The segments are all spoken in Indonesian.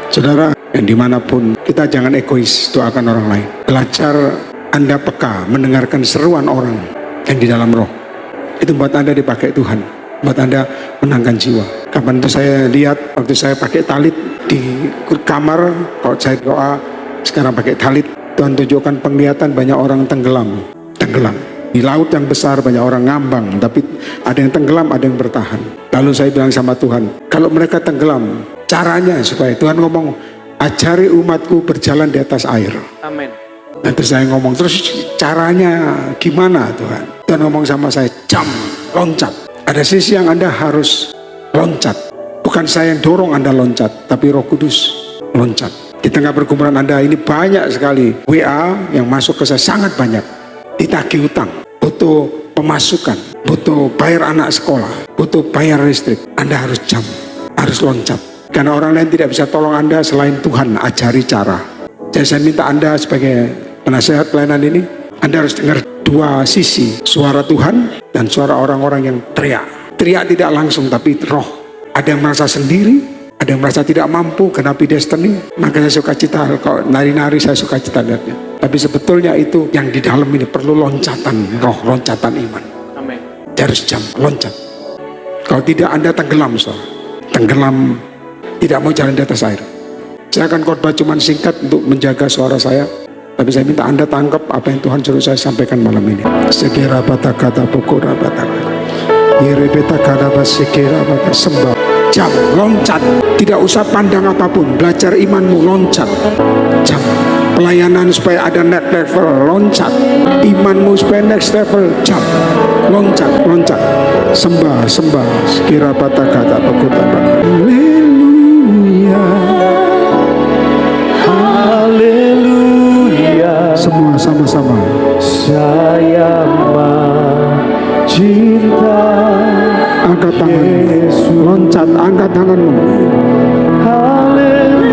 Saudara, yang dimanapun, kita jangan egois doakan orang lain. Belajar Anda peka mendengarkan seruan orang yang di dalam roh. Itu buat Anda dipakai Tuhan, buat Anda menangkan jiwa. Kapan itu saya lihat, waktu saya pakai talit di kamar, kalau saya doa sekarang pakai talit, Tuhan tunjukkan penglihatan banyak orang tenggelam. Di laut yang besar banyak orang ngambang, tapi ada yang tenggelam, ada yang bertahan. Lalu saya bilang sama Tuhan, kalau mereka tenggelam, caranya supaya Tuhan ngomong, ajari umatku berjalan di atas air. Amin. Nah, terus saya ngomong, terus caranya gimana Tuhan? Tuhan ngomong sama saya, jump, loncat. Ada sisi yang Anda harus loncat. Bukan saya yang dorong Anda loncat, tapi Roh Kudus loncat. Di tengah pergumulan Anda ini banyak sekali WA yang masuk ke saya, sangat banyak. Ditagih utang, butuh pemasukan, butuh bayar anak sekolah, butuh bayar listrik. Anda harus jump, harus loncat. Karena orang lain tidak bisa tolong Anda selain Tuhan ajari cara. Jadi saya minta Anda sebagai penasehat pelayanan ini, Anda harus dengar dua sisi, suara Tuhan dan suara orang-orang yang teriak. Teriak tidak langsung tapi roh. Ada yang merasa sendiri, ada yang merasa tidak mampu genapi destiny. Maka saya suka cita, kalau nari-nari saya suka cita lihatnya. Tapi sebetulnya itu yang di dalam ini perlu loncatan roh, loncatan iman. Amin. Harus jump, loncat. Kalau tidak Anda tenggelam, saudara. Tenggelam, tidak mau jalan di atas air. Saya akan khotbah cuma singkat untuk menjaga suara saya. Tapi saya minta Anda tangkap apa yang Tuhan suruh saya sampaikan malam ini. Sekira bata kata pukul rabata. Yerebeta kata sekira bata sembah. Jump, loncat. Tidak usah pandang apapun. Belajar imanmu, loncat. Jump. Pelayanan supaya ada next level, loncat. Imanmu supaya next level, jump. Loncat. Sembah. Sekira bata kata pukul rabata. Haleluya. Semua sama-sama. Saya cinta. Angkat tanganmu, loncat, angkat tanganmu. Haleluya.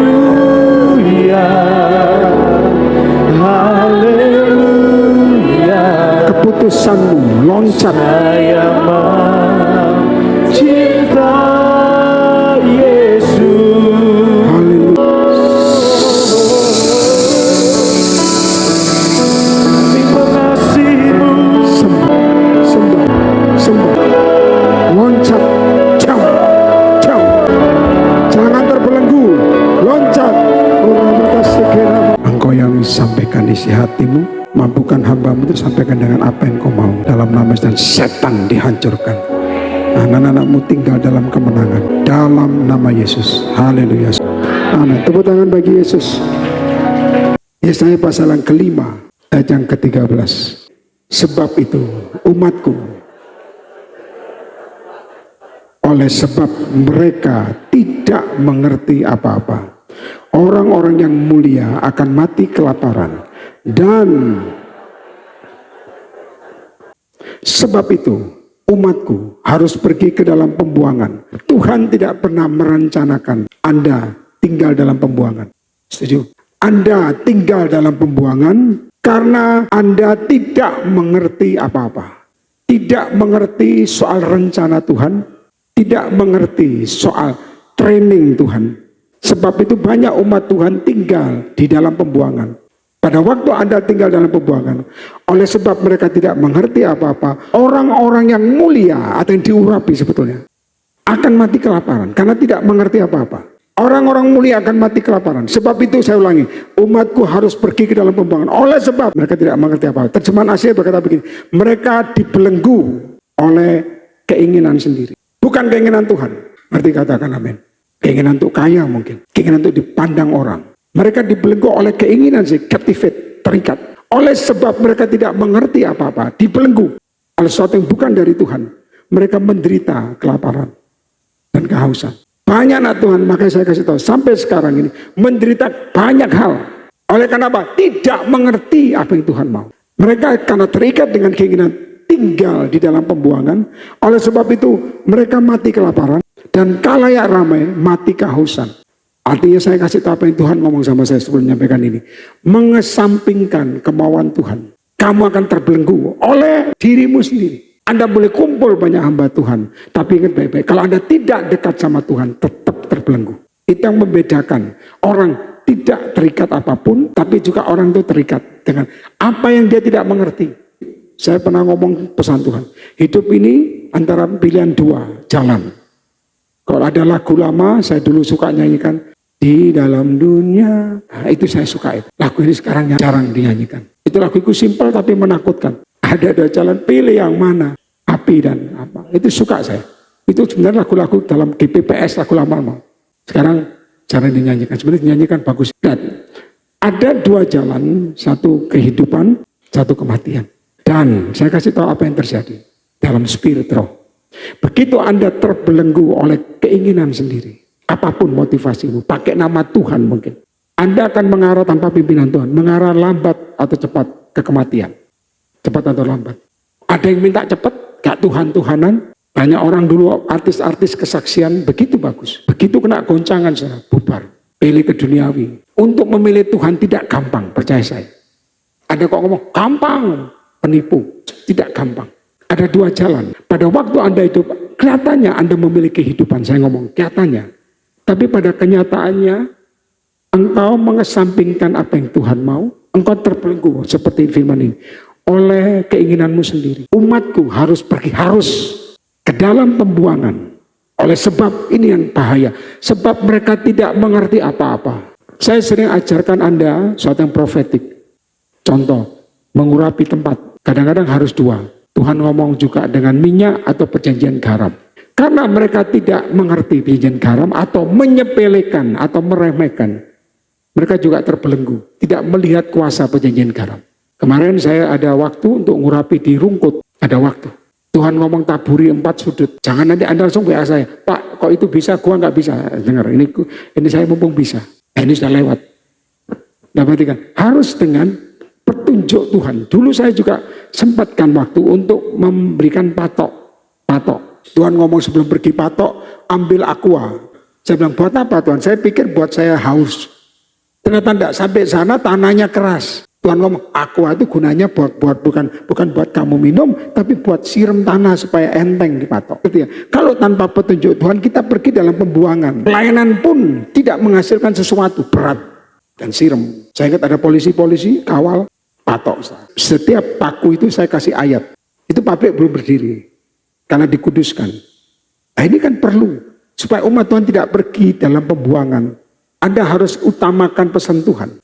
Keputusanmu, loncat. Saya cinta Yesus. Haleluya. Mengasihimu. Sembah. Loncat, jump. Jangan terbelenggu, loncat. Engkau yang sampaikan isi hatimu, mampukan hambamu itu sampaikan dengan apa yang kau mau. Dalam nama dan setan dihancurkan. Anak-anakmu tinggal dalam kemenangan. Dalam nama Yesus. Haleluya. Amin. Tepuk tangan bagi Yesus. Yesaya pasal yang kelima, ayat yang ke-13. Sebab itu umatku, oleh sebab mereka tidak mengerti apa-apa, orang-orang yang mulia akan mati kelaparan. Dan sebab itu umatku harus pergi ke dalam pembuangan. Tuhan tidak pernah merencanakan Anda tinggal dalam pembuangan. Setuju? Anda tinggal dalam pembuangan karena Anda tidak mengerti apa-apa. Tidak mengerti soal rencana Tuhan, tidak mengerti soal training Tuhan. Sebab itu banyak umat Tuhan tinggal di dalam pembuangan. Pada waktu Anda tinggal dalam pembuangan, oleh sebab mereka tidak mengerti apa-apa, orang-orang yang mulia atau yang diurapi sebetulnya akan mati kelaparan karena tidak mengerti apa-apa. Orang-orang mulia akan mati kelaparan. Sebab itu saya ulangi, umatku harus pergi ke dalam pembuangan. Oleh sebab mereka tidak mengerti apa-apa. Terjemahan Asia berkata begini, mereka dibelenggu oleh keinginan sendiri, bukan keinginan Tuhan. Ngerti, katakan amin. Keinginan untuk kaya mungkin, keinginan untuk dipandang orang. Mereka dibelenggu oleh keinginan sih, captivate, terikat. Oleh sebab mereka tidak mengerti apa-apa, dibelenggu oleh sesuatu yang bukan dari Tuhan. Mereka menderita kelaparan dan kehausan. Banyak anak Tuhan, makanya saya kasih tahu, sampai sekarang ini menderita banyak hal. Oleh karena apa? Tidak mengerti apa yang Tuhan mau. Mereka karena terikat dengan keinginan tinggal di dalam pembuangan. Oleh sebab itu mereka mati kelaparan dan kalayak ramai mati kehausan. Artinya saya kasih tahu apa yang Tuhan ngomong sama saya sebelum menyampaikan ini. Mengesampingkan kemauan Tuhan. Kamu akan terbelenggu oleh dirimu sendiri. Anda boleh kumpul banyak hamba Tuhan, tapi ingat baik-baik, kalau Anda tidak dekat sama Tuhan, tetap terbelenggu. Itu yang membedakan. Orang tidak terikat apapun, tapi juga orang itu terikat dengan apa yang dia tidak mengerti. Saya pernah ngomong pesan Tuhan, hidup ini antara pilihan dua jalan. Kalau ada lagu lama, saya dulu suka nyanyikan, di dalam dunia, nah, itu saya suka itu. Lagu ini sekarang jarang dinyanyikan. Itu laguku simpel tapi menakutkan. Ada dua jalan, pilih yang mana, api dan apa. Itu suka saya. Itu sebenarnya lagu-lagu dalam GPPS, lagu lama. Sekarang jarang dinyanyikan. Sebenarnya dinyanyikan bagus. Dan ada dua jalan, satu kehidupan, satu kematian. Dan saya kasih tahu apa yang terjadi dalam spirit roh. Begitu Anda terbelenggu oleh keinginan sendiri, apapun motivasimu, pakai nama Tuhan mungkin, Anda akan mengarah tanpa pimpinan Tuhan, mengarah lambat atau cepat ke kematian. Cepat atau lambat. Ada yang minta cepat, gak Tuhan-Tuhanan. Banyak orang dulu artis-artis kesaksian begitu bagus. Begitu kena goncangan sana, bubar. Pilih ke duniawi. Untuk memilih Tuhan tidak gampang, percaya saya. Ada kok ngomong, gampang. Penipu, tidak gampang. Ada dua jalan. Pada waktu Anda hidup, kelihatannya Anda memilih kehidupan. Saya ngomong, kelihatannya. Tapi pada kenyataannya, engkau mengesampingkan apa yang Tuhan mau. Engkau terbelenggu, seperti firman ini. Oleh keinginanmu sendiri. Umatku harus pergi, harus ke dalam pembuangan. Oleh sebab ini yang bahaya. Sebab mereka tidak mengerti apa-apa. Saya sering ajarkan Anda sesuatu yang profetik. Contoh, mengurapi tempat. Kadang-kadang harus dua. Tuhan ngomong juga dengan minyak atau perjanjian garam. Karena mereka tidak mengerti perjanjian garam atau menyepelekan atau meremehkan. Mereka juga terbelenggu. Tidak melihat kuasa perjanjian garam. Kemarin saya ada waktu untuk ngurapi di Rungkut. Ada waktu. Tuhan ngomong taburi 4 sudut. Jangan nanti Anda langsung WA saya. Pak, kok itu bisa? Gua nggak bisa. Dengar, ini saya mumpung bisa. Ini sudah lewat. Nah, berarti kan harus dengan petunjuk Tuhan. Dulu saya juga sempatkan waktu untuk memberikan patok. Tuhan ngomong sebelum pergi patok, ambil aqua. Saya bilang, buat apa Tuhan? Saya pikir buat saya haus. Ternyata tidak, sampai sana tanahnya keras. Tuhan ngomong, aqua itu gunanya bukan buat kamu minum, tapi buat siram tanah supaya enteng dipatok. Gitu ya. Kalau tanpa petunjuk Tuhan, kita pergi dalam pembuangan. Pelayanan pun tidak menghasilkan sesuatu berat dan siram. Saya ingat ada polisi-polisi kawal patok. Setiap paku itu saya kasih ayat. Itu pabrik belum berdiri karena dikuduskan. Nah, ini kan perlu supaya umat Tuhan tidak pergi dalam pembuangan. Anda harus utamakan pesan Tuhan.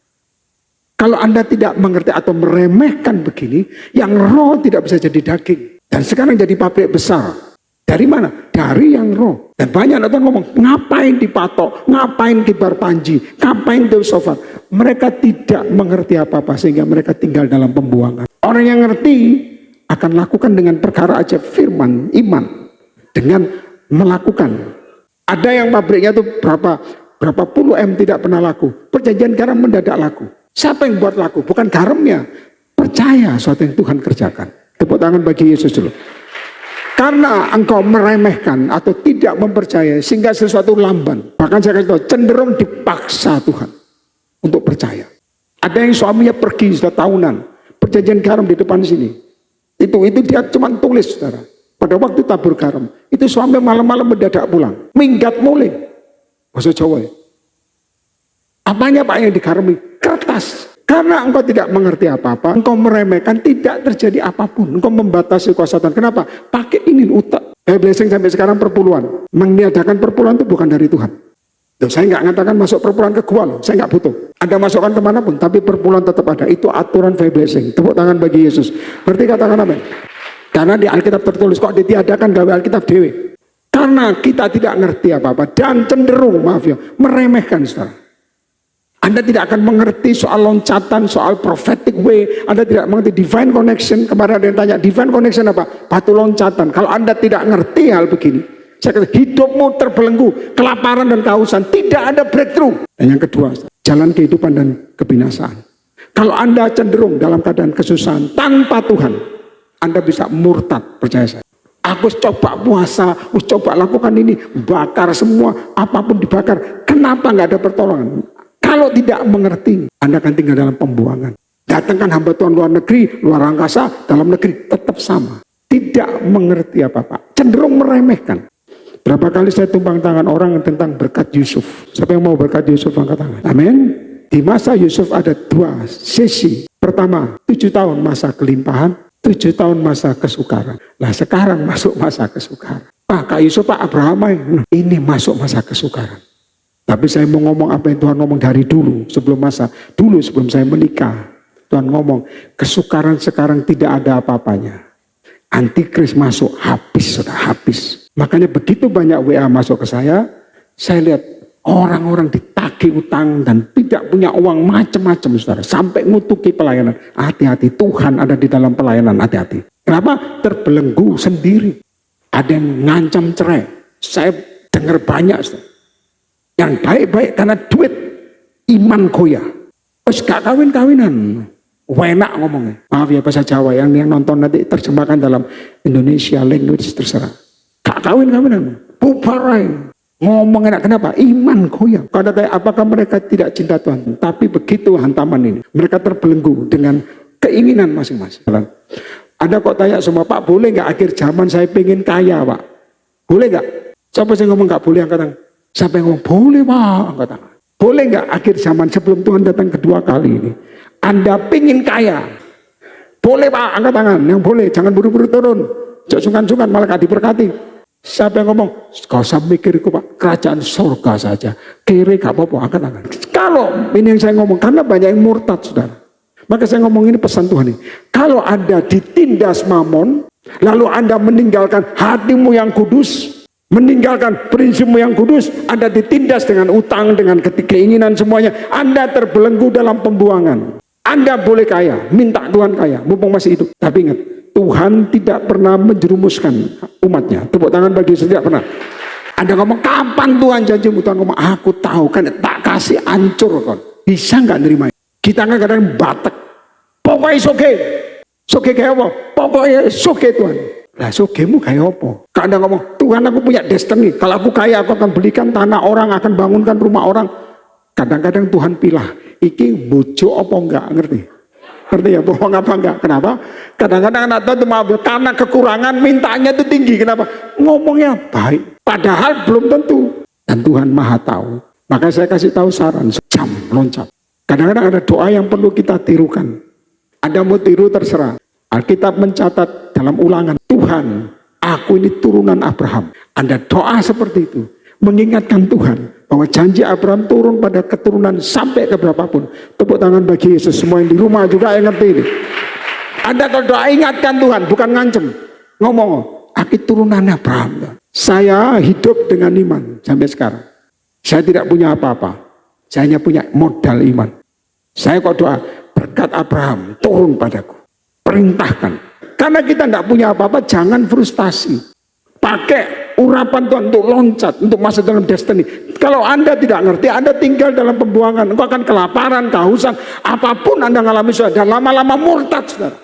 Kalau Anda tidak mengerti atau meremehkan begini, yang roh tidak bisa jadi daging. Dan sekarang jadi pabrik besar. Dari mana? Dari yang roh. Dan banyak orang ngomong, ngapain dipatok, ngapain kibar panji, ngapain teosofat. Mereka tidak mengerti apa-apa sehingga mereka tinggal dalam pembuangan. Orang yang ngerti akan lakukan dengan perkara aja firman, iman. Dengan melakukan. Ada yang pabriknya itu berapa puluh M tidak pernah laku. Perjanjian garam mendadak laku. Siapa yang buat laku? Bukan garamnya. Percaya sesuatu yang Tuhan kerjakan. Tepuk tangan bagi Yesus dulu. Karena engkau meremehkan atau tidak mempercayai sehingga sesuatu lamban. Bahkan saya kasih tahu, cenderung dipaksa Tuhan untuk percaya. Ada yang suaminya pergi sudah tahunan. Perjanjian garam di depan sini. Itu dia cuma tulis, saudara. Pada waktu tabur garam. Itu suami malam-malam mendadak pulang. Minggat mulai. Bahasa Jawa ya. Apanya Pak yang digarami? Kertas. Karena engkau tidak mengerti apa-apa, engkau meremehkan, tidak terjadi apapun. Engkau membatasi kuasa Tuhan. Kenapa? Pakai ini utak. Blessing sampai sekarang perpuluhan. Meniadakan perpuluhan itu bukan dari Tuhan. Loh, saya nggak mengatakan masuk perpuluhan ke gua loh. Saya nggak butuh. Anda masukkan kemanapun, tapi perpuluhan tetap ada. Itu aturan blessing. Tepuk tangan bagi Yesus. Berarti katakan apa? Karena di Alkitab tertulis, kok ditiadakan gawe Alkitab dewe. Karena kita tidak ngerti apa-apa dan cenderung, maaf ya, meremehkan saudara. Anda tidak akan mengerti soal loncatan, soal prophetic way. Anda tidak mengerti divine connection. Kemarin ada yang tanya, divine connection apa? Batu loncatan. Kalau Anda tidak ngerti hal begini, saya kata, hidupmu terbelenggu, kelaparan dan kehausan. Tidak ada breakthrough. Dan yang kedua, jalan kehidupan dan kebinasaan. Kalau Anda cenderung dalam keadaan kesusahan tanpa Tuhan, Anda bisa murtad, percaya saya. Aku coba puasa, aku coba lakukan ini, bakar semua, apapun dibakar. Kenapa nggak ada pertolongan? Kalau tidak mengerti, Anda akan tinggal dalam pembuangan. Datangkan hamba Tuhan luar negeri, luar angkasa, dalam negeri tetap sama. Tidak mengerti apa-apa, cenderung meremehkan. Berapa kali saya tumpang tangan orang tentang berkat Yusuf. Siapa yang mau berkat Yusuf angkat tangan. Amin. Di masa Yusuf ada 2 sesi. Pertama, 7 tahun masa kelimpahan, 7 tahun masa kesukaran. Nah sekarang masuk masa kesukaran. Kak Yusuf, Pak Abraham, ini masuk masa kesukaran. Tapi saya mau ngomong apa yang Tuhan ngomong dari dulu, sebelum saya menikah. Tuhan ngomong, kesukaran sekarang tidak ada apa-apanya. Antikris masuk, habis, sudah habis. Makanya begitu banyak WA masuk ke saya lihat orang-orang ditagih utang dan tidak punya uang macam-macam, saudara. Sampai ngutuki pelayanan. Hati-hati, Tuhan ada di dalam pelayanan, hati-hati. Kenapa? Terbelenggu sendiri. Ada yang ngancam cerai. Saya dengar banyak, saudara. Yang baik-baik karena duit, iman goyah. Terus gak kawin-kawinan. Enak ngomongnya. Maaf ya bahasa Jawa, yang nonton nanti terjemahkan dalam Indonesia language terserah. Gak kawin-kawinan. Bubarai. Ngomong enak, kenapa? Iman goyah. Kalau tanya apakah mereka tidak cinta Tuhan? Tapi begitu hantaman ini, mereka terbelenggu dengan keinginan masing-masing. Ada kok tanya semua, Pak boleh nggak akhir zaman saya pengen kaya Pak? Boleh nggak? Siapa yang ngomong nggak boleh angkat tangan? Siapa yang ngomong boleh Pak? Angkat tangan. Boleh nggak akhir zaman sebelum Tuhan datang kedua kali ini? Anda pengen kaya? Boleh Pak? Angkat tangan. Yang boleh, jangan buru-buru turun. Jangan sungkan-sungkan malah gak diberkati. Siapa yang ngomong? Gak usah mikir itu Pak, kerajaan surga saja. Kiri gak apa-apa, angkat tangan. Kalau ini yang saya ngomong, karena banyak yang murtad saudara. Maka saya ngomong ini pesan Tuhan ini. Kalau Anda ditindas mamon, lalu Anda meninggalkan hatimu yang kudus, meninggalkan prinsipmu yang kudus, Anda ditindas dengan utang, dengan keinginan semuanya, Anda terbelenggu dalam pembuangan. Anda boleh kaya, minta Tuhan kaya, mumpung masih hidup. Tapi ingat, Tuhan tidak pernah menjerumuskan umatnya. Tepuk tangan bagi Yesus, tidak pernah. Anda ngomong, kapan Tuhan janjimu? Tuhan ngomong, aku tahu kan, tak kasih hancur kon. Bisa nggak nerima? Kita kan kadang batek. Pokoknya soge kayak apa? Pokoknya soge Tuhan. Lah sogemu kayak apa? Kadang ngomong, Tuhan aku punya destiny. Kalau aku kaya aku akan belikan tanah orang, akan bangunkan rumah orang. Kadang-kadang Tuhan pilah, iki bojo apa enggak, ngerti? Ngerti ya, bohong apa enggak? Kenapa? Kadang-kadang anak Tuhan itu mengambil karena kekurangan mintanya itu tinggi. Kenapa? Ngomongnya baik, padahal belum tentu. Dan Tuhan Maha tahu. Maka saya kasih tahu saran, jam loncat. Kadang-kadang ada doa yang perlu kita tirukan. Anda mau tiru terserah. Alkitab mencatat dalam Ulangan, Tuhan, aku ini turunan Abraham. Anda doa seperti itu, mengingatkan Tuhan bahwa janji Abraham turun pada keturunan sampai ke berapapun. Tepuk tangan bagi Yesus. Semua yang di rumah juga yang ngerti ini. Anda kalau doa ingatkan Tuhan, bukan ngancem. Ngomong, aku turunan Abraham. Saya hidup dengan iman sampai sekarang. Saya tidak punya apa-apa. Saya hanya punya modal iman. Saya kok doa, berkat Abraham turun padaku. Perintahkan. Karena kita tidak punya apa-apa, jangan frustasi. Pakai urapan Tuhan untuk loncat, untuk masuk dalam destiny. Kalau Anda tidak ngerti, Anda tinggal dalam pembuangan. Engkau akan kelaparan, kehausan, apapun Anda ngalami saudara. Dan lama-lama murtad saudara.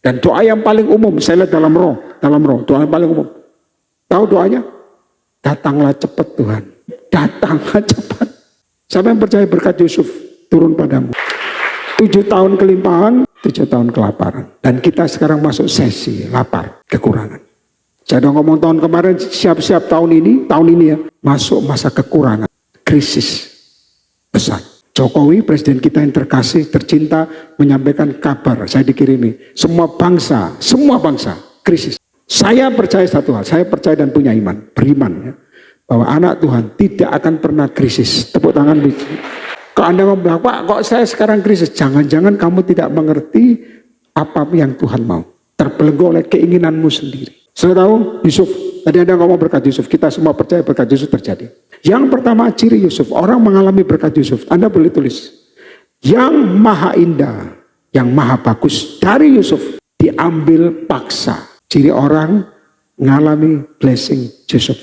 Dan doa yang paling umum, saya lihat dalam roh, doa yang paling umum. Tahu doanya? Datanglah cepat Tuhan. Datanglah cepat. Siapa yang percaya berkat Yusuf turun padamu? 7 tahun kelimpahan, 7 tahun kelaparan. Dan kita sekarang masuk sesi lapar, kekurangan. Saya udah ngomong tahun kemarin, siap-siap tahun ini ya, masuk masa kekurangan, krisis besar. Jokowi, presiden kita yang terkasih, tercinta, menyampaikan kabar, saya dikirimi, semua bangsa, krisis. Saya percaya satu hal, saya percaya dan punya iman, beriman ya, bahwa anak Tuhan tidak akan pernah krisis. Tepuk tangan. Kalau Anda ngomong, Pak, kok saya sekarang krisis? Jangan-jangan kamu tidak mengerti apa yang Tuhan mau. Terbelenggu oleh keinginanmu sendiri. Sudah tahu Yusuf? Tadi Anda ngomong berkat Yusuf. Kita semua percaya berkat Yusuf terjadi. Yang pertama ciri Yusuf. Orang mengalami berkat Yusuf. Anda boleh tulis. Yang maha indah, yang maha bagus dari Yusuf diambil paksa. Ciri orang mengalami blessing Yusuf.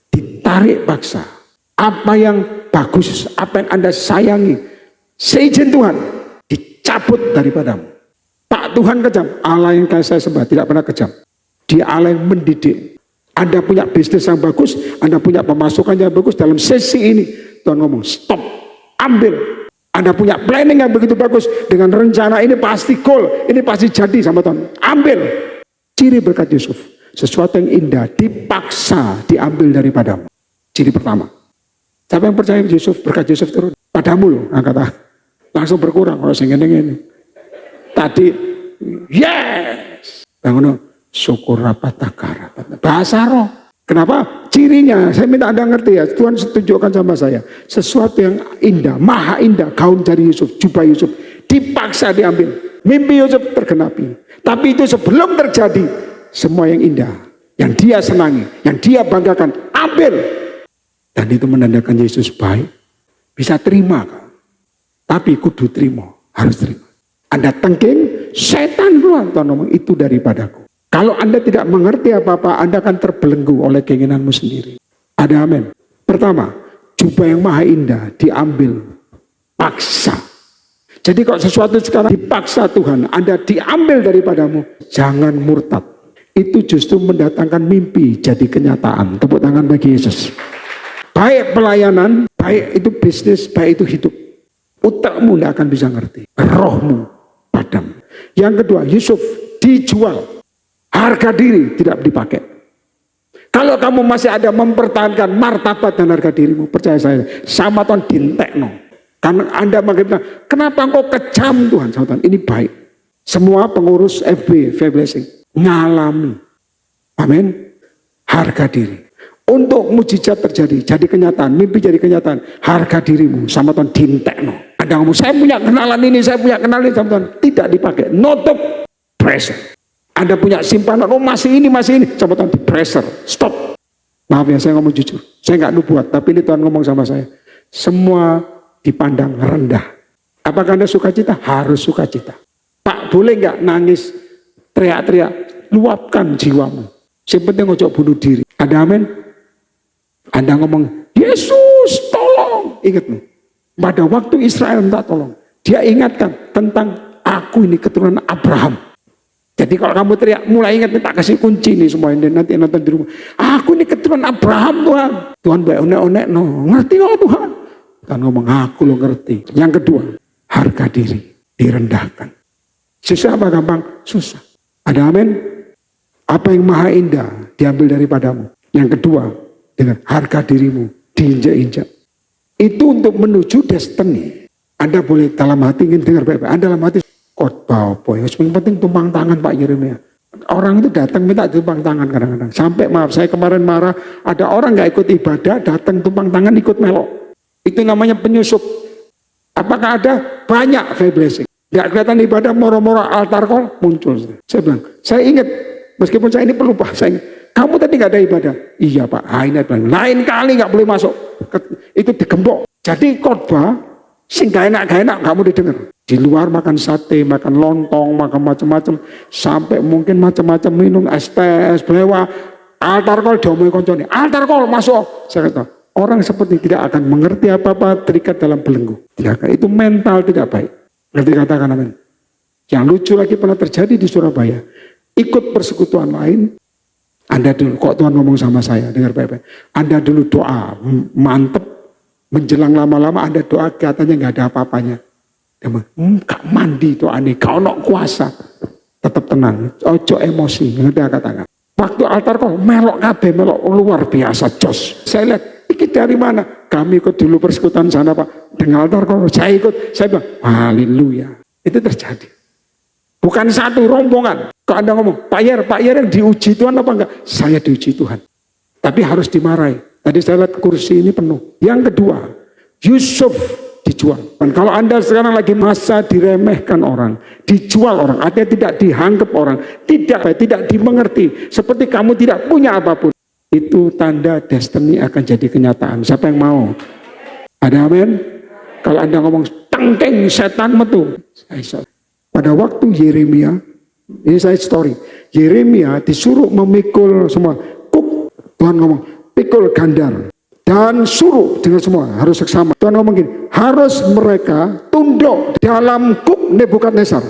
Ditarik paksa. Apa yang bagus, apa yang Anda sayangi, seizin Tuhan, dicabut daripadamu. Pak Tuhan kejam, Allah yang saya sembah tidak pernah kejam. Dia Allah yang mendidik. Anda punya bisnis yang bagus, Anda punya pemasukan yang bagus, dalam sesi ini Tuhan ngomong, stop, ambil. Anda punya planning yang begitu bagus, dengan rencana ini pasti goal, ini pasti jadi sama Tuhan. Ambil. Ciri berkat Yusuf. sesuatu yang indah dipaksa diambil daripadamu. Ciri pertama. Siapa yang percaya Yusuf, berkat Yusuf turun? Padamu loh, kata langsung berkurang. Kalau saya ngene-ngene. Tadi, yes! Bangun, syukur rapat takara. Bahasa roh. Kenapa? Cirinya, saya minta Anda ngerti ya, Tuhan tunjukkan sama saya. Sesuatu yang indah, maha indah, gaun dari Yusuf, jubah Yusuf, dipaksa diambil. Mimpi Yusuf tergenapi. Tapi itu sebelum terjadi, semua yang indah, yang dia senangi, yang dia banggakan, ambil. Dan itu menandakan Yesus baik. Bisa terima, tapi kudu terima, harus terima. Anda tengking, setan keluar, Tuhan ngomong, itu daripadaku. Kalau Anda tidak mengerti apa-apa, Anda akan terbelenggu oleh keinginanmu sendiri. Ada amin. Pertama, jubah yang maha indah diambil paksa. Jadi kalau sesuatu sekarang dipaksa Tuhan, Anda diambil daripadamu, jangan murtad. Itu justru mendatangkan mimpi jadi kenyataan. Tepuk tangan bagi Yesus. Baik pelayanan, baik itu bisnis, baik itu hidup. Otakmu tidak akan bisa ngerti. Rohmu padam. Yang kedua, Yusuf dijual. Harga diri tidak dipakai. Kalau kamu masih ada mempertahankan martabat dan harga dirimu, percaya saya, sama Tuhan dintekno. Karena Anda mengatakan, kenapa engkau kejam Tuhan? Sama Tuhan, ini baik. Semua pengurus FB, Faith Blessing, ngalami. Amin. Harga diri. Untuk mujizat terjadi, jadi kenyataan, mimpi jadi kenyataan, harga dirimu sama Tuhan dintekno. Anda ngomong, saya punya kenalan ini, saya punya kenalan ini sama Tuhan, tidak dipakai. Nutup, pressure. Anda punya simpanan, oh masih ini, sama Tuhan di pressure, stop. Maaf ya, saya ngomong jujur, saya nggak nubuat, tapi ini Tuhan ngomong sama saya. Semua dipandang rendah. Apakah Anda sukacita? Harus sukacita. Pak, boleh nggak nangis, teriak-teriak, luapkan jiwamu. Yang penting ojo bunuh diri. Ada amin? Anda ngomong, Yesus tolong. Ingat nih, pada waktu Israel minta tolong, dia ingatkan tentang aku ini keturunan Abraham. Jadi kalau kamu teriak, mulai ingat, tak kasih kunci nih semua ini, nanti nonton di rumah. Aku ini keturunan Abraham Tuhan. Tuhan baik onek-onek, no. Ngerti no Tuhan? Tuhan ngomong, aku lo ngerti. Yang kedua, harga diri direndahkan. Susah apa gampang? Susah. Ada amin? Apa yang maha indah diambil daripadamu. Yang kedua, dengan harga dirimu diinjak-injak. Itu untuk menuju destiny. Anda boleh dalam hati ingin dengar baik-baik. Anda dalam hati, khotbah apa ya? Yang penting tumpang tangan Pak Yeremia. Orang itu datang minta tumpang tangan kadang-kadang. Sampai maaf, saya kemarin marah, ada orang nggak ikut ibadah, datang tumpang tangan ikut melok. Itu namanya penyusup. Apakah ada? Banyak Faith Blessing. Nggak kelihatan ibadah, moro-moro altar call muncul. Saya bilang, saya ingat, meskipun saya ini pelupa, saya ingat, kamu tadi nggak ada ibadah. Iya Pak, ini lain kali nggak boleh masuk. Itu digembok. Jadi khotbah, sing gak enak kamu didengar. Di luar makan sate, makan lontong, makan macam-macam, sampai mungkin macam-macam minum es teh, es blewa, altar call diomongin koncone, altar call masuk. Saya kata, orang seperti tidak akan mengerti apa-apa, terikat dalam belenggu. Tidak, itu mental tidak baik. Ngerti katakan amin. Yang lucu lagi pernah terjadi di Surabaya. Ikut persekutuan lain, Anda dulu, kok Tuhan ngomong sama saya, dengar baik-baik. Anda dulu doa, mantep, menjelang lama-lama Anda doa, katanya nggak ada apa-apanya. Gak mandi doa ini, gak ono kuasa. Tetap tenang, ojo emosi, ngerti katakan. Waktu altar kok melok kabeh, melok luar biasa, jos. Saya lihat, ini dari mana? Kami ikut dulu persekutuan sana Pak. Dengan altar kok, saya ikut, saya bilang, haleluya. Itu terjadi. Bukan satu rombongan. Kalau Anda ngomong, Pak Yer yang diuji Tuhan apa enggak? Saya diuji Tuhan. Tapi harus dimarahi. Tadi saya lihat kursi ini penuh. Yang kedua, Yusuf dijual. Dan kalau Anda sekarang lagi masa diremehkan orang, dijual orang, artinya tidak dianggap orang, tidak dimengerti, seperti kamu tidak punya apapun, itu tanda destiny akan jadi kenyataan. Siapa yang mau? Ada amin? Kalau Anda ngomong tengking setan metu, pada waktu Yeremia, ini saya story, Yeremia disuruh memikul semua kuk. Tuhan ngomong pikul gandar dan suruh dengan semua harus seksama. Tuhan ngomong gini, harus mereka tunduk dalam kuk Nebukadnezar.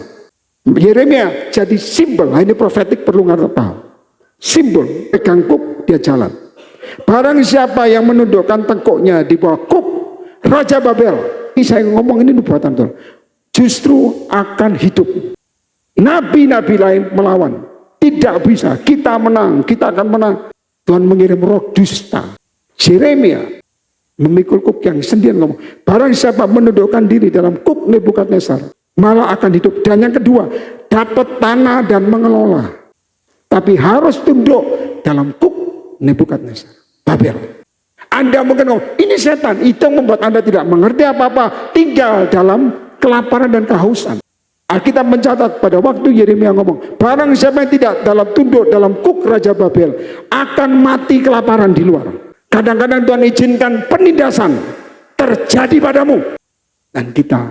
Yeremia jadi simbol. Ini profetik, perlu ngerti paham. Simbol, pegang kuk dia jalan. Barang siapa yang menundukkan tengkuknya di bawah kuk Raja Babel, ini saya ngomong ini nubuatan Tuhan, justru akan hidup. Nabi-nabi lain melawan. Tidak bisa, kita menang, kita akan menang. Tuhan mengirim roh dusta. Yeremia memikul kuk yang sendirian ngomong, barang siapa menundukkan diri dalam kuk Nebukadnezar, malah akan hidup. Dan yang kedua, dapat tanah dan mengelola. Tapi harus tunduk dalam kuk Nebukadnezar, Babel. Anda mungkin ngomong, ini setan, itu yang membuat Anda tidak mengerti apa-apa, tinggal dalam kelaparan dan kehausan. Alkitab mencatat pada waktu Yeremia ngomong, barang siapa yang tidak tunduk dalam kuk Raja Babel, akan mati kelaparan di luar. Kadang-kadang Tuhan izinkan penindasan terjadi padamu. Dan kita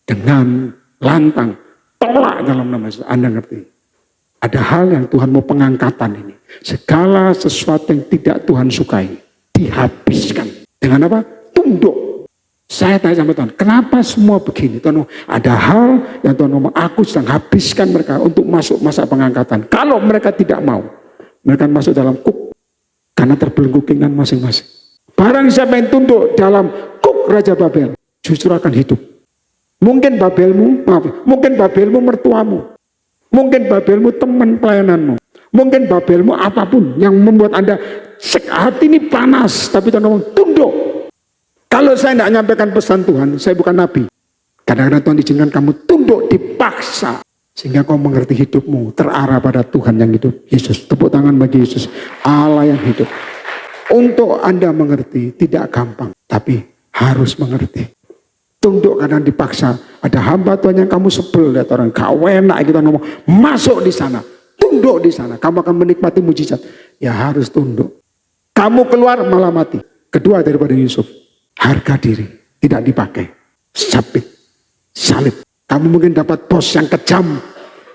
dengan lantang tolak dalam nama Yesus. Anda ngerti? Ada hal yang Tuhan mau pengangkatan ini. Segala sesuatu yang tidak Tuhan sukai, dihabiskan. Dengan apa? Tunduk. Saya tanya sama Tuhan, kenapa semua begini? Tuhan ngomong, ada hal yang Tuhan ngomong, aku sedang habiskan mereka untuk masuk masa pengangkatan. Kalau mereka tidak mau, mereka masuk dalam kuk. Karena terbelenggu keinginan masing-masing. Barang siapa yang tunduk dalam kuk Raja Babel, justru akan hidup. Mungkin Babelmu, mungkin Babelmu mertuamu. Mungkin Babelmu teman pelayananmu. Mungkin Babelmu apapun yang membuat Anda hati ini panas. Tapi Tuhan ngomong, tunduk. Kalau saya tidak menyampaikan pesan Tuhan, saya bukan nabi. Kadang-kadang Tuhan izinkan kamu tunduk, dipaksa. Sehingga kau mengerti hidupmu terarah pada Tuhan yang hidup, Yesus. Tepuk tangan bagi Yesus, Allah yang hidup. Untuk Anda mengerti tidak gampang, tapi harus mengerti. Tunduk kadang dipaksa. Ada hamba Tuhan yang kamu sebel lihat orang, kau enak kita ngomong, masuk di sana, tunduk di sana, kamu akan menikmati mujizat. Ya harus tunduk. Kamu keluar malah mati. Kedua daripada Yusuf, harga diri tidak dipakai, sabit, salib. Kamu mungkin dapat bos yang kejam,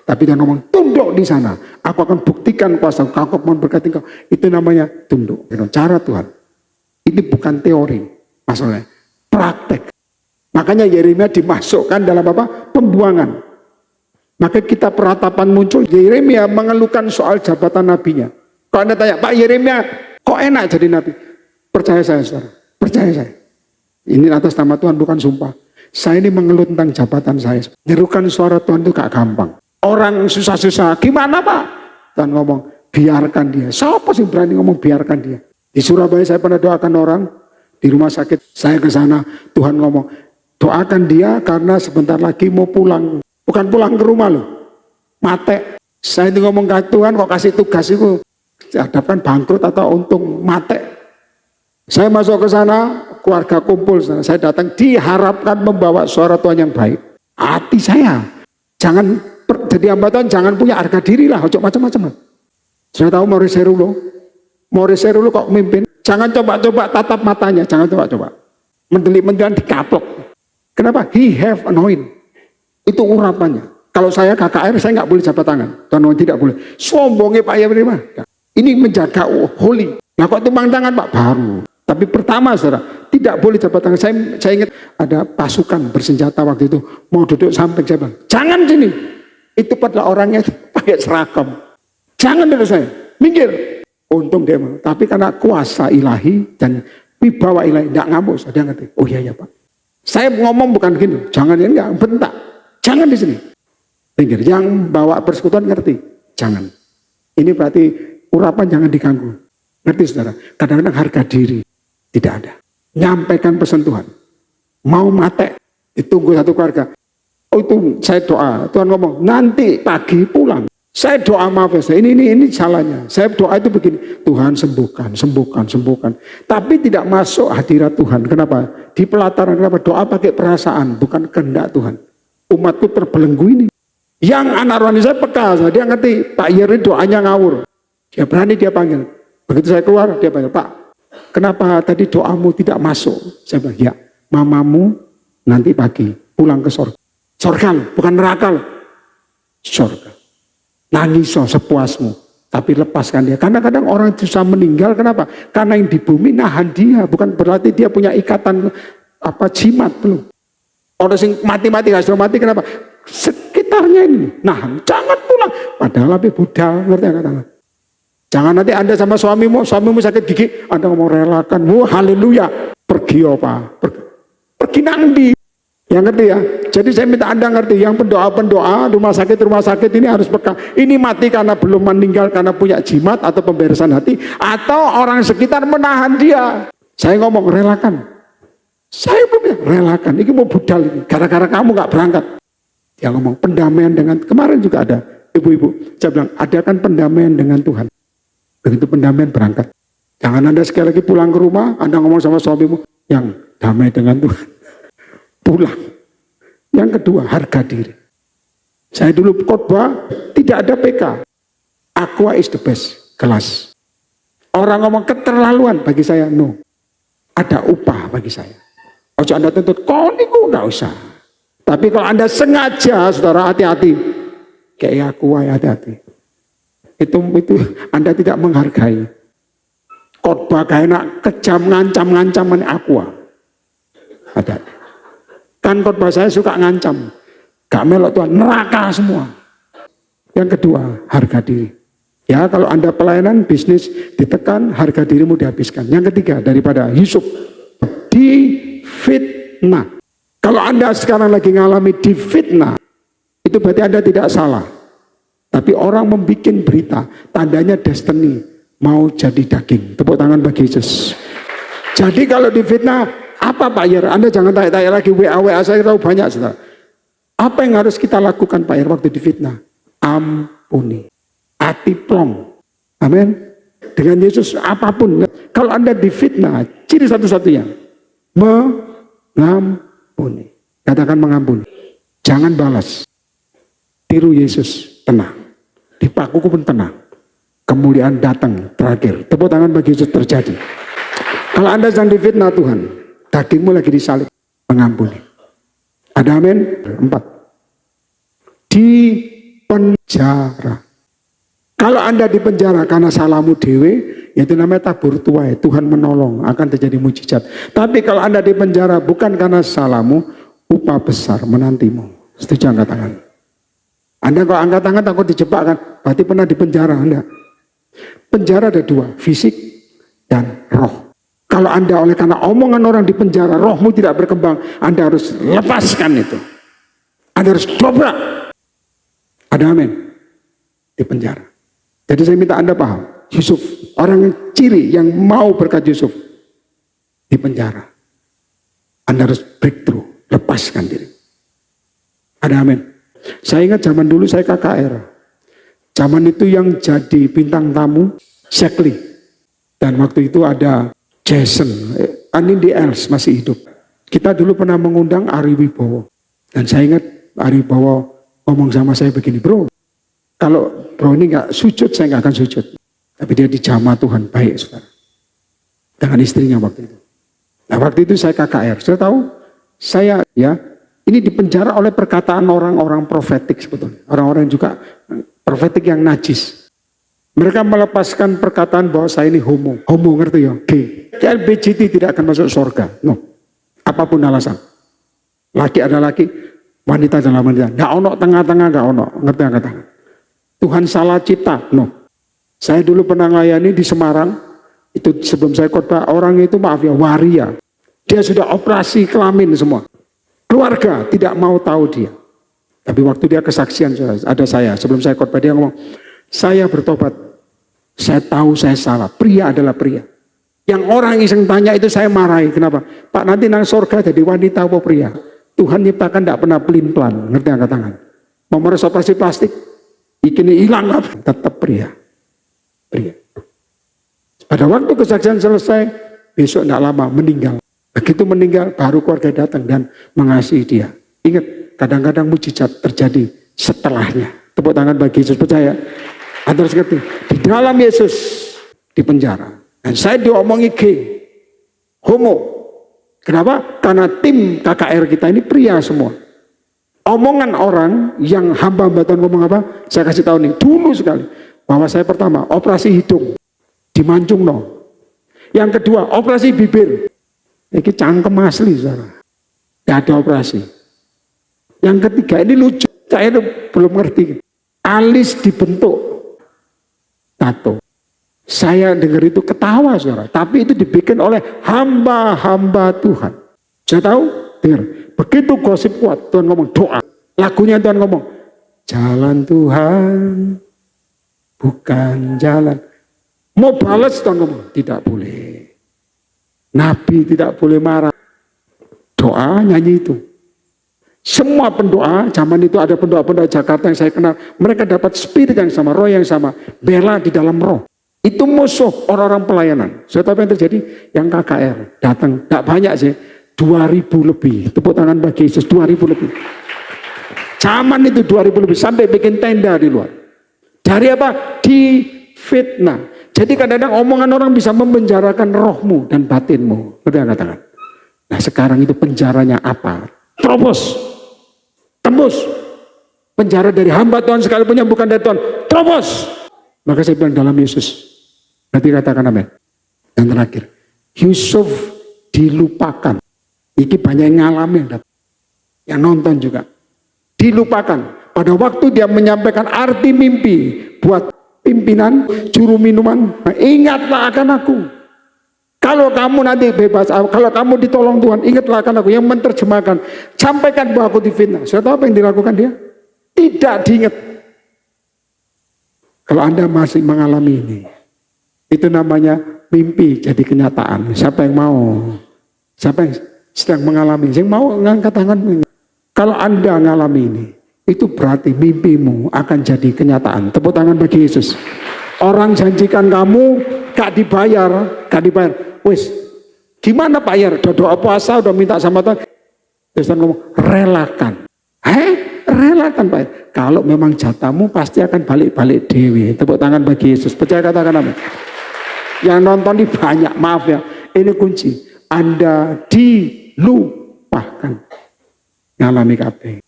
tapi dia ngomong, tunduk di sana. Aku akan buktikan kuasa. Aku akan berkati kau. Itu namanya tunduk. Cara Tuhan. Ini bukan teori, masalahnya praktek. Makanya Yeremia dimasukkan dalam apa? Pembuangan. Maka kita peratapan muncul. Yeremia mengeluhkan soal jabatan nabinya. Kalau Anda tanya, Pak Yeremia, kok enak jadi nabi? Percaya saya, saudara. Percaya saya. Ini atas nama Tuhan, bukan sumpah. Saya ini mengeluh tentang jabatan saya. Nyerukan suara Tuhan itu gak gampang. Orang susah-susah, gimana Pak? Tuhan ngomong, biarkan dia. Siapa sih berani ngomong biarkan dia? Di Surabaya saya pernah doakan orang, di rumah sakit. Saya ke sana, Tuhan ngomong, doakan dia karena sebentar lagi mau pulang. Bukan pulang ke rumah loh. Mate. Saya itu ngomong ke Tuhan, kok kasih tugas itu. Hadapkan bangkrut atau untung, mate. Saya masuk ke sana, keluarga kumpul sana. Saya datang diharapkan membawa suara Tuhan yang baik. Hati saya, jangan jadi hamba Tuhan, jangan punya harga diri lah, ojo macam-macam. Saya tahu Maurice Serulo kok mimpin. Jangan coba-coba tatap matanya, jangan coba-coba. Mendelik-mendelik dikaplok. Kenapa? He have anoint. Itu urapannya. Kalau saya KKR, saya nggak boleh jabat tangan. Tuhan tidak boleh. Sombongnya Pak Yeremia. Ini menjaga holy. Nah kok tumpang tangan Pak? Baru. Tapi pertama saudara, tidak boleh jabat tangan. Saya ingat ada pasukan bersenjata waktu itu mau duduk samping, saya bilang, jangan sini. Itu pada orangnya pakai seragam. Jangan dulu saya, minggir. Untung dia mau. Tapi karena kuasa ilahi dan wibawa ilahi, tidak ngamuk. Dia ngerti. Oh iya Pak. Saya ngomong bukan gini. Jangan ini enggak bentak. Jangan di sini. Minggir. Yang bawa persekutuan ngerti. Jangan. Ini berarti urapan jangan diganggu. Ngerti saudara? Kadang-kadang harga diri tidak ada. Nyampaikan pesan Tuhan. Mau mate, ditunggu satu keluarga. Oh itu saya doa. Tuhan ngomong, nanti pagi pulang. Saya doa maaf ya, ini salahnya. Saya doa itu begini, Tuhan sembuhkan. Tapi tidak masuk hadirat Tuhan. Kenapa? Di pelataran, kenapa? Doa pakai perasaan, bukan kehendak Tuhan. Umatku terbelenggu ini. Yang anak rohani saya peka, dia ngerti, Pak Yeri doanya ngawur. Dia berani dia panggil. Begitu saya keluar, dia panggil, Pak, kenapa tadi doamu tidak masuk? Saya bilang, ya, mamamu nanti pagi pulang ke surga. Surga, bukan neraka. Surga. Nangis sepuasmu, tapi lepaskan dia. Karena kadang orang susah meninggal, kenapa? Karena yang di bumi nahan dia, bukan berarti dia punya ikatan jimat belum. Orang yang mati-mati, gak sudah mati, kenapa? Sekitarnya ini nahan, jangan pulang. Padahal lebih budal, ngerti ya katakan? Jangan nanti Anda sama suamimu sakit gigi, Anda mau relakan, haleluya, pergi apa? Pergi nangdi. Yang ngerti ya, Jadi saya minta Anda ngerti, yang pendoa-pendoa rumah sakit ini harus peka. Ini mati karena belum meninggal karena punya jimat atau pemberesan hati, atau orang sekitar menahan dia. Saya ngomong relakan. Saya belum relakan. Ini mau budal ini. Gara-gara kamu nggak berangkat. Dia ngomong pendamaian dengan, kemarin juga ada ibu-ibu. Saya bilang adakan pendamaian dengan Tuhan. Begitu pendamaian berangkat. Jangan Anda sekali lagi pulang ke rumah, Anda ngomong sama suamimu, yang damai dengan Tuhan. Pulang. Yang kedua, harga diri. Saya dulu khotbah, tidak ada PK. Aqua is the best kelas. Orang ngomong keterlaluan, bagi saya no. Ada upah bagi saya. Ojo Anda tuntut, kok niku nggak usah. Tapi kalau Anda sengaja, saudara, hati-hati. Kayak Aqua, hati-hati. Itu Anda tidak menghargai. Khotbah kayak enak, kejam, ngancam Aqua. Hati-hati. Kan khotbah saya suka ngancam. Gak melok Tuhan, neraka semua. Yang kedua, harga diri. Ya, kalau Anda pelayanan, bisnis ditekan, harga dirimu dihabiskan. Yang ketiga, daripada Yusuf, difitnah. Kalau Anda sekarang lagi ngalami difitnah, itu berarti Anda tidak salah. Tapi orang membuat berita, tandanya destiny, mau jadi daging. Tepuk tangan bagi Yesus. Jadi kalau difitnah, apa Pak Yer? Anda jangan tanya-tanya lagi WA saya tahu banyak saudara. Apa yang harus kita lakukan Pak Yer waktu difitnah? Ampuni. Hati plong. Amin. Dengan Yesus apapun. Kalau Anda difitnah, ciri satu-satunya mengampuni. Katakan mengampuni. Jangan balas. Tiru Yesus, tenang. Dipakuku pun tenang. Kemuliaan datang terakhir. Tepuk tangan bagi Yesus terjadi. Kalau Anda sedang difitnah Tuhan, dagingmu lagi disalib, mengampuni. Ada amin? 4. Di penjara. Kalau Anda di penjara karena salahmu dewe, itu namanya tabur tuai. Tuhan menolong, akan terjadi mujizat. Tapi kalau Anda di penjara bukan karena salahmu, upah besar menantimu. Setuju angkat tangan. Anda kalau angkat tangan takut dijebak kan? Berarti pernah di penjara Anda. Penjara ada dua, fisik dan roh. Kalau Anda oleh karena omongan orang di penjara, rohmu tidak berkembang, Anda harus lepaskan itu. Anda harus dobrak. Ada amin. Di penjara. Jadi saya minta Anda paham. Yusuf, orang yang ciri yang mau berkat Yusuf. Di penjara. Anda harus breakthrough. Lepaskan diri. Ada amin. Saya ingat zaman dulu saya KKR. Zaman itu yang jadi bintang tamu, Shekli. Dan waktu itu ada Jason, Anindi Els masih hidup. Kita dulu pernah mengundang Ari Wibowo. Dan saya ingat Ari Wibowo ngomong sama saya begini, bro, kalau bro ini gak sujud, saya gak akan sujud. Tapi dia dijamah Tuhan, baik saudara. Dengan istrinya waktu itu. Nah waktu itu saya KKR, saya tahu, saya ya, ini dipenjara oleh perkataan orang-orang profetik sebetulnya. Orang-orang juga profetik yang najis. Mereka melepaskan perkataan bahwa saya ini homo. Homo ngerti ya? Gay. LBGT tidak akan masuk surga. No. Apapun alasan. Laki ada laki, wanita adalah wanita. Nggak ono tengah-tengah, nggak ono. Ngerti nggak kata? Tuhan salah cipta. No. Saya dulu pernah melayani di Semarang. Itu sebelum saya khotbah, orang itu maaf ya, waria. Dia sudah operasi kelamin semua. Keluarga tidak mau tahu dia. Tapi waktu dia kesaksian, ada saya. Sebelum saya khotbah dia ngomong, saya bertobat. Saya tahu saya salah. Pria adalah pria. Yang orang iseng tanya itu saya marahi. Kenapa? Pak nanti nang surga jadi wanita apa pria? Tuhan nyiptakan tidak pernah pelin-pelan. Ngerti angkat tangan? Mau meres operasi plastik. Ini hilang apa? Tetap pria. Pria. Pada waktu kesaksian selesai, besok tidak lama meninggal. Begitu meninggal baru keluarga datang dan mengasihi dia. Ingat, kadang-kadang mujizat terjadi setelahnya. Tepuk tangan bagi Yesus, percaya. Anda harus ngerti, di dalam Yesus di penjara. Dan saya diomongi gay, homo. Kenapa? Karena tim KKR kita ini pria semua. Omongan orang yang hamba-hamba Tuhan ngomong apa? Saya kasih tahu nih, dulu sekali. Bahwa saya pertama, operasi hidung. Di Mancungno. Yang kedua, operasi bibir. Ini cangkem asli, saudara. Tidak ada operasi. Yang ketiga, ini lucu. Saya belum ngerti. Alis dibentuk. Tato. Saya dengar itu ketawa, saudara. Tapi itu dibikin oleh hamba-hamba Tuhan. Saya tahu, dengar. Begitu gosip kuat, Tuhan ngomong doa. Lagunya Tuhan ngomong, jalan Tuhan bukan jalan. Mau balas Tuhan ngomong, tidak boleh. Nabi tidak boleh marah. Doa nyanyi itu. Semua pendoa, zaman itu ada pendoa-pendoa Jakarta yang saya kenal, mereka dapat spirit yang sama, roh yang sama, bela di dalam roh. Itu musuh orang-orang pelayanan. Saya tahu apa yang terjadi? Yang KKR datang, tak banyak sih, 2000 lebih. Tepuk tangan bagi Yesus, 2000 lebih. Zaman itu 2000 lebih, sampai bikin tenda di luar. Dari apa? Di fitnah. Jadi kadang-kadang omongan orang bisa memenjarakan rohmu dan batinmu. Betul katakan. Nah sekarang itu penjaranya apa? Terobos, tembus. Penjara dari hamba Tuhan sekalipun yang bukan dari Tuhan, terobos. Maka saya bilang dalam Yesus. Nanti katakan amin. Yang terakhir, Yusuf dilupakan. Ini banyak yang ngalamin, yang nonton juga. Dilupakan. Pada waktu dia menyampaikan arti mimpi buat pimpinan, juru minuman, nah, ingatlah akan aku. Kalau kamu nanti bebas, kalau kamu ditolong Tuhan, ingatlah akan aku. Yang menerjemahkan, sampaikan bahwa aku difitnah. Saya tahu apa yang dilakukan dia? Tidak diingat. Kalau Anda masih mengalami ini, itu namanya mimpi jadi kenyataan. Siapa yang mau? Siapa yang sedang mengalami? Yang mau ngangkat tangan. Kalau Anda mengalami ini, itu berarti mimpimu akan jadi kenyataan. Tepuk tangan bagi Yesus. Orang janjikan kamu gak dibayar, gak dibayar. Wis, gimana Pak Yar? Udah doa puasa, udah minta sama Tuhan. Terus Tuhan ngomong, relakan. Relakan Pak Yar. Kalau memang jatahmu pasti akan balik-balik dewi. Tepuk tangan bagi Yesus. Percaya katakan amin. Yang nonton ini banyak, maaf ya. Ini kunci. Anda dilupakan. Ngalami kabeh.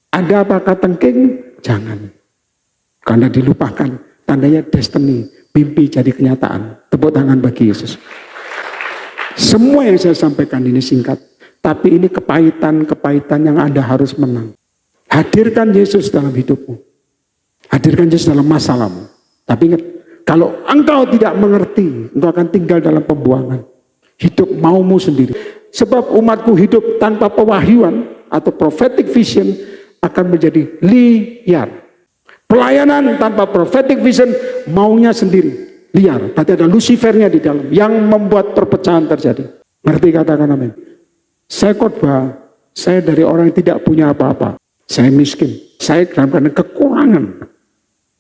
Ada apa katengking? Jangan. Karena dilupakan. Tandanya destiny. Mimpi jadi kenyataan. Tepuk tangan bagi Yesus. Semua yang saya sampaikan ini singkat. Tapi ini kepahitan yang Anda harus menang. Hadirkan Yesus dalam hidupmu. Hadirkan Yesus dalam masalahmu. Tapi ingat, kalau engkau tidak mengerti, engkau akan tinggal dalam pembuangan. Hidup maumu sendiri. Sebab umatku hidup tanpa pewahyuan atau prophetic vision akan menjadi liar. Pelayanan tanpa prophetic vision maunya sendiri. Liar. Berarti ada Lucifernya di dalam yang membuat perpecahan terjadi. Ngerti katakan amin. Saya khotbah, saya dari orang yang tidak punya apa-apa. Saya miskin. Saya dalam keadaan kekurangan.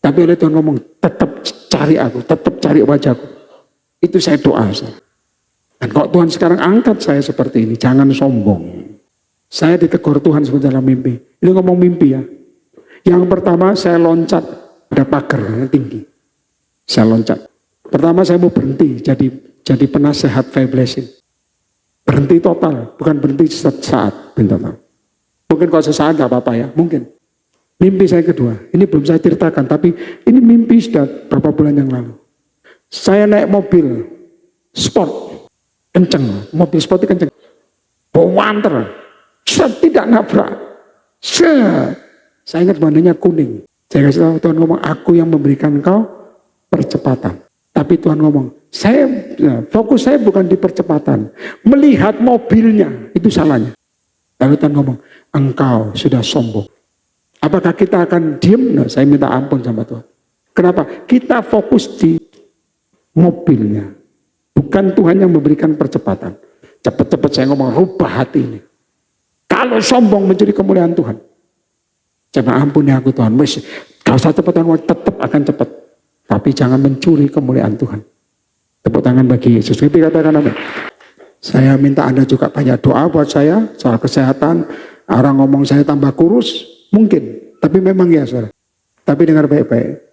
Tapi oleh Tuhan ngomong, tetap cari aku, tetap cari wajahku. Itu saya doa. Dan kok Tuhan sekarang angkat saya seperti ini, jangan sombong. Saya ditegur Tuhan sebentar dalam mimpi. Ini ngomong mimpi ya. Yang pertama saya loncat, ada pagar yang tinggi. Saya loncat. Pertama saya mau berhenti jadi penasehat Feblesin. Berhenti total, bukan berhenti sesaat. Mungkin kalau sesaat gak apa-apa ya, mungkin. Mimpi saya kedua, ini belum saya ceritakan, tapi ini mimpi sudah beberapa bulan yang lalu. Saya naik mobil sport, kenceng, mobil sport itu kenceng. Bawanter, tidak nabrak. Saya ingat warnanya kuning. Saya kasih tahu Tuhan ngomong, aku yang memberikan engkau percepatan. Tapi Tuhan ngomong, fokus saya bukan di percepatan. Melihat mobilnya, itu salahnya. Lalu Tuhan ngomong, engkau sudah sombong. Apakah kita akan diem? Nah, saya minta ampun sama Tuhan. Kenapa? Kita fokus di mobilnya. Bukan Tuhan yang memberikan percepatan. Cepat-cepat saya ngomong, rubah hati ini. Kalau sombong menjadi kemuliaan Tuhan. Jangan ampuni aku Tuhan. Kalau saya cepat Tuhan, tetap akan cepat. Tapi jangan mencuri kemuliaan Tuhan. Tepuk tangan bagi Yesus. Itu katakan amin. Saya minta Anda juga banyak doa buat saya. Soal kesehatan. Orang ngomong saya tambah kurus. Mungkin. Tapi memang ya saudara. Tapi dengar baik-baik.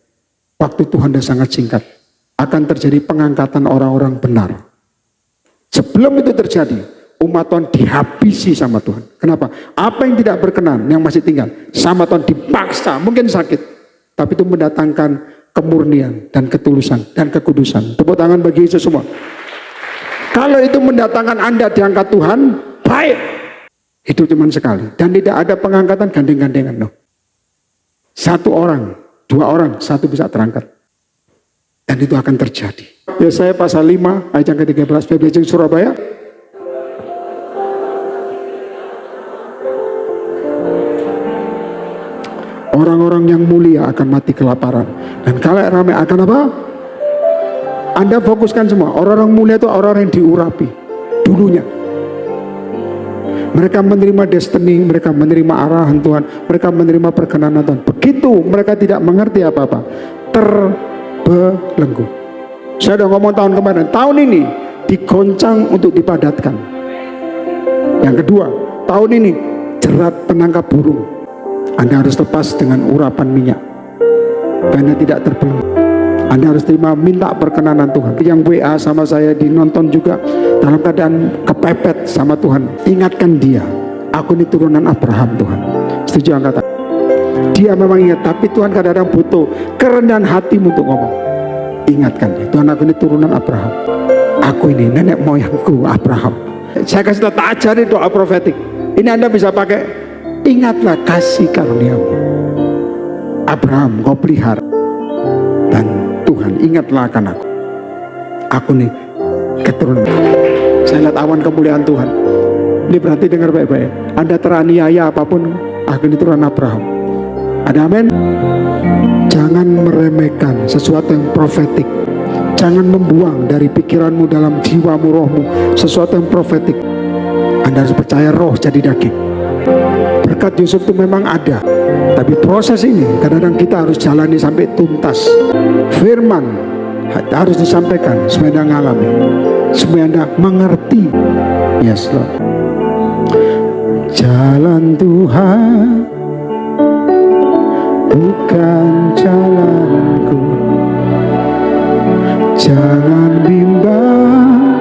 Waktu Tuhan sudah sangat singkat. Akan terjadi pengangkatan orang-orang benar. Sebelum itu terjadi. Umat Tuhan dihabisi sama Tuhan. Kenapa? Apa yang tidak berkenan. Yang masih tinggal. Sama Tuhan dipaksa. Mungkin sakit. Tapi itu mendatangkan kemurnian dan ketulusan dan kekudusan. Tepuk tangan bagi Yesus semua. Kalau itu mendatangkan Anda diangkat Tuhan, baik. Itu cuma sekali. Dan tidak ada pengangkatan gandeng-gandengan. No. Satu orang, dua orang, satu bisa terangkat. Dan itu akan terjadi. Yesaya pasal 5, ayat yang ke-13, Feblesin Surabaya. Orang-orang yang mulia akan mati kelaparan. Dan kalayak ramai akan apa? Anda fokuskan semua. Orang-orang mulia itu orang-orang yang diurapi dulunya. Mereka menerima destiny, mereka menerima arahan Tuhan, mereka menerima perkenanan Tuhan. Begitu mereka tidak mengerti apa-apa, terbelenggu. Saya udah ngomong tahun kemarin, tahun ini digoncang untuk dipadatkan. Yang kedua, tahun ini jerat penangkap burung. Anda harus lepas dengan urapan minyak, karena tidak terbelenggu. Anda harus terima, minta perkenanan Tuhan. Yang WA sama saya, dinonton juga dalam keadaan kepepet sama Tuhan. Ingatkan dia, aku ini turunan Abraham Tuhan. Setuju angkat? Dia memang ingat, tapi Tuhan kadang-kadang butuh kerendahan hatimu untuk ngomong. Ingatkan dia, Tuhan aku ini turunan Abraham. Aku ini nenek moyangku Abraham. Saya kasih tahu, tak ajari doa profetik. Ini Anda bisa pakai. Ingatlah kasih karuniamu Abraham, kau pelihara. Dan Tuhan, ingatlah akan aku. Aku nih keturunan. Saya lihat awan kemuliaan Tuhan. Ini berarti dengar baik-baik. Anda teraniaya apapun, aku ini turunan Abraham. Ada amin? Jangan meremehkan sesuatu yang profetik. Jangan membuang dari pikiranmu, dalam jiwamu, rohmu sesuatu yang profetik. Anda harus percaya roh jadi daging. Berkat Yusuf itu memang ada, tapi proses ini kadang-kadang kita harus jalani sampai tuntas. Firman harus disampaikan supaya Anda ngalami, supaya Anda mengerti. Yes Lord. Jalan Tuhan bukan jalanku, jangan bimbang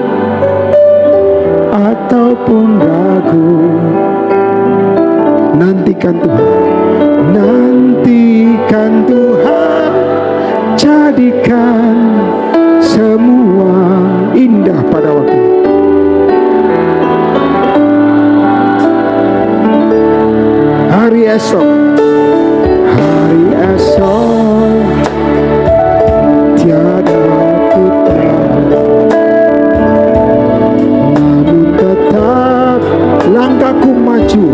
ataupun ragu. Nantikan Tuhan, nantikan Tuhan, jadikan semua indah pada waktu. Hari esok, hari esok tiada ku tahu, namun tetap langkahku maju.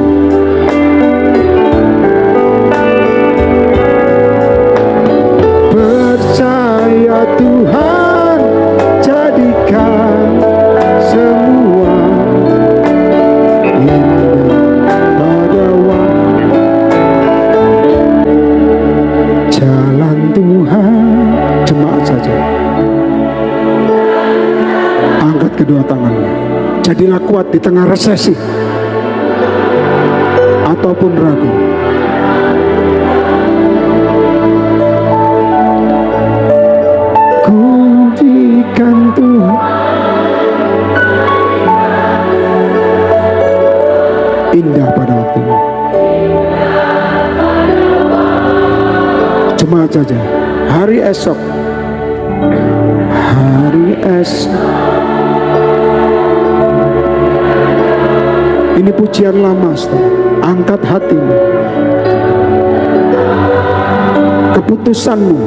Percaya Tuhan, jadikan semua indah pada waktu. Jalan Tuhan, jemaat saja. Angkat kedua tanganmu. Jadilah kuat di tengah resesi ataupun ragu. Kuntikan Tuhan, indah pada waktunya. Jemaat saja. Hari esok, hari esok. Ini pujian lama, saudara. Angkat hatimu, keputusanmu.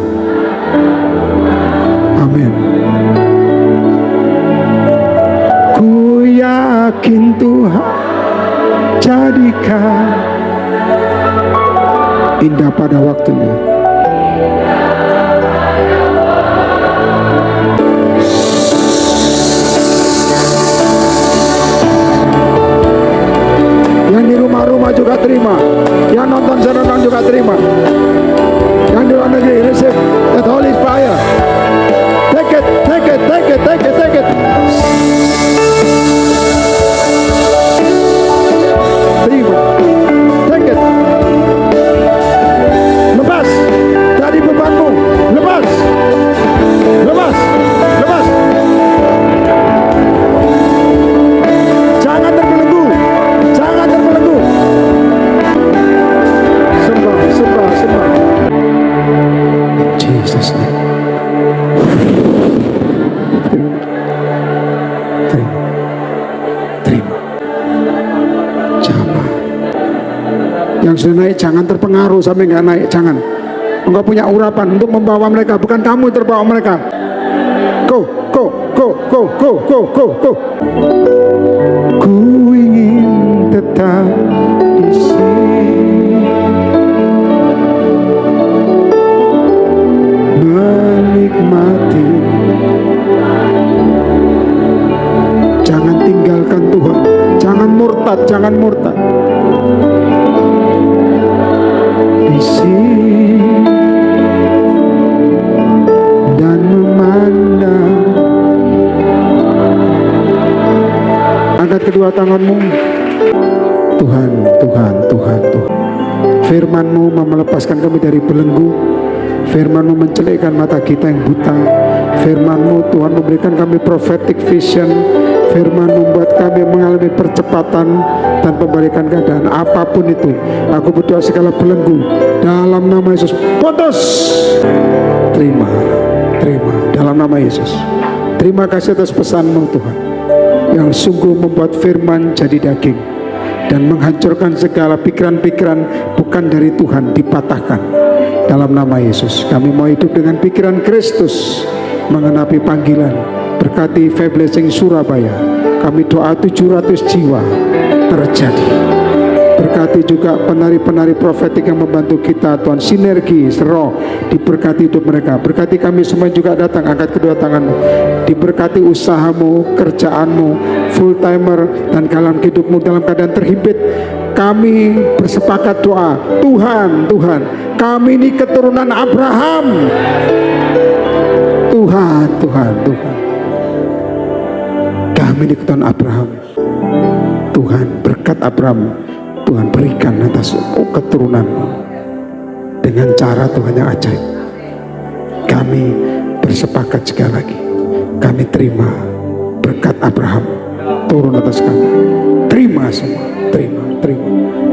Amin. Ku yakin Tuhan, jadikan indah pada waktunya. Yang di rumah-rumah juga terima, yang nonton sekarang juga terima, yang di luar negeri receive that holy fire. Take it, take it, take it, take it, take it. Terima, take it. Lepas dari bebanmu, lepas, lepas, lepas. Jangan terbelenggu, jangan terbelenggu. Sembah, sembah, sembah. In Jesus' name. Terima. Jangan. Yang sudah naik jangan terpengaruh sampai nggak naik, jangan. Engkau punya urapan untuk membawa mereka, bukan kamu terbawa mereka. Go, go, go, go, go, go, go, go. Ku ingin tetap di sini. Tuhan, Tuhan. Firman-Mu melepaskan kami dari belenggu. Firman-Mu mencelikkan mata kita yang buta. Firman-Mu Tuhan memberikan kami prophetic vision. Firman membuat kami mengalami percepatan dan pembalikan keadaan apapun itu. Aku berdoa segala belenggu dalam nama Yesus putus. Terima dalam nama Yesus. Terima kasih atas pesan-Mu Tuhan, yang sungguh membuat firman jadi daging dan menghancurkan segala pikiran-pikiran bukan dari Tuhan, dipatahkan dalam nama Yesus. Kami mau hidup dengan pikiran Kristus, mengenapi panggilan. Berkati Faith Blessing Surabaya, kami doa 700 jiwa terjadi. Berkati juga penari-penari profetik yang membantu kita, Tuhan, sinergi roh, diberkati hidup mereka. Berkati kami semua juga datang, angkat kedua tanganmu. Diberkati usahamu, kerjaanmu, full timer, dan dalam hidupmu dalam keadaan terhimpit. Kami bersepakat doa, Tuhan, kami ini keturunan Abraham. Tuhan. Kami ini keturunan Abraham. Tuhan, berkat Abraham Tuhan berikan atas keturunanmu dengan cara Tuhan yang ajaib. Kami bersepakat sekali lagi, kami terima berkat Abraham turun atas kami. Terima semua, terima.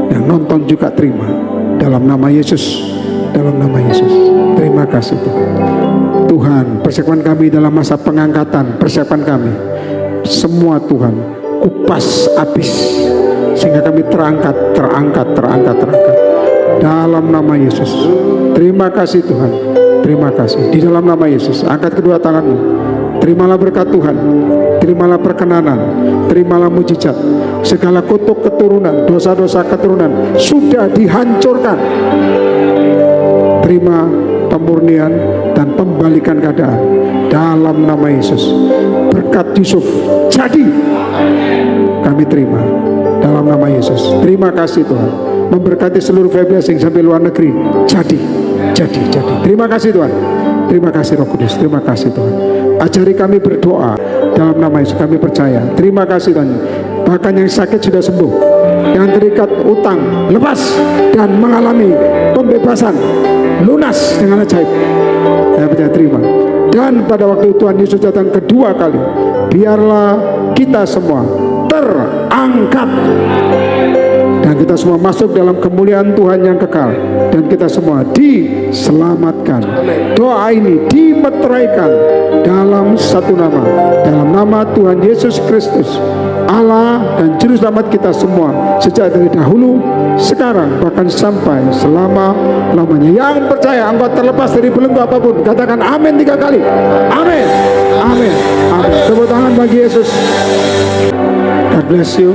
Yang nonton juga terima dalam nama Yesus, Terima kasih Tuhan. Persiapan kami dalam masa pengangkatan, persiapan kami semua Tuhan kupas habis sehingga kami terangkat dalam nama Yesus. Terima kasih Tuhan, terima kasih. Di dalam nama Yesus, angkat kedua tanganmu. Terimalah berkat Tuhan, terimalah perkenanan, terimalah mujizat. Segala kutuk keturunan, dosa-dosa keturunan sudah dihancurkan. Terima pemurnian dan pembalikan keadaan dalam nama Yesus. Berkat Yusuf jadi, kami terima dalam nama Yesus. Terima kasih Tuhan, memberkati seluruh Faith Blessing sampai luar negeri. Jadi. Terima kasih Tuhan, terima kasih Roh Kudus, terima kasih Tuhan. Ajari kami berdoa dalam nama Yesus, kami percaya. Terima kasih Tuhan. Bahkan yang sakit sudah sembuh, yang terikat utang lepas dan mengalami pembebasan lunas dengan ajaib. Saya percaya, terima. Dan pada waktu Tuhan Yesus datang kedua kali, biarlah kita semua terangkat dan kita semua masuk dalam kemuliaan Tuhan yang kekal, dan kita semua diselamatkan. Doa ini dimeteraikan dalam satu nama, dalam nama Tuhan Yesus Kristus, Allah dan Juru Selamat kita semua, sejak dari dahulu, sekarang, bahkan sampai selama-lamanya. Yang percaya engkau terlepas dari belenggu apapun, katakan amin 3 kali. Amin. Tepuk tangan bagi Yesus. God bless you.